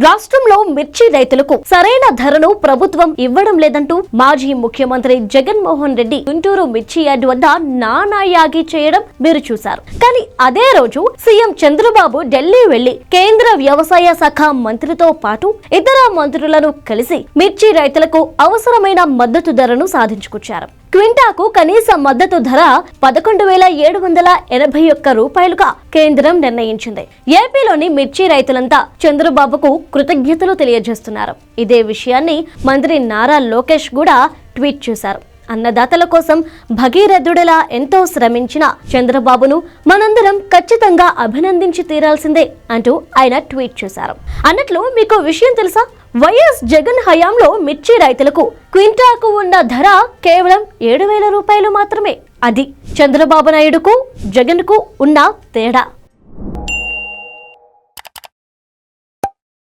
రాష్ట్రంలో మిర్చి రైతులకు సరైన ధరను ప్రభుత్వం ఇవ్వడం లేదంటూ మాజీ ముఖ్యమంత్రి జగన్మోహన్ రెడ్డి గుంటూరు మిర్చి యార్డు వద్ద నానాయాగి చేయడం మీరు చూశారు. కానీ అదే రోజు సీఎం చంద్రబాబు ఢిల్లీ వెళ్లి కేంద్ర వ్యవసాయ శాఖ మంత్రితో పాటు ఇతర మంత్రులను కలిసి మిర్చి రైతులకు అవసరమైన మద్దతు ధరను సాధించుకొచ్చారు. క్వింటాకు కనీస మద్దతు ధర 11,781 రూపాయలుగా కేంద్రం నిర్ణయించింది. ఏపీలోని మిర్చి రైతులంతా చంద్రబాబుకు కృతజ్ఞతలు తెలియజేస్తున్నారు. ఇదే విషయాన్ని మంత్రి నారా లోకేష్ కూడా ట్వీట్ చేశారు. అన్నదాతల కోసం భగీరథుడిలా ఎంతో శ్రమించిన చంద్రబాబును మనందరం ఖచ్చితంగా అభినందించి తీరాల్సిందే అంటూ ఆయన ట్వీట్ చేశారు. అన్నట్లు మీకు విషయం తెలుసా? వైఎస్ జగన్ హయాంలో మిర్చి రైతులకు క్వింటాకు ఉన్న ధర కేవలం 7,000 రూపాయలు మాత్రమే. అది చంద్రబాబు నాయుడుకు జగన్కు ఉన్న తేడా.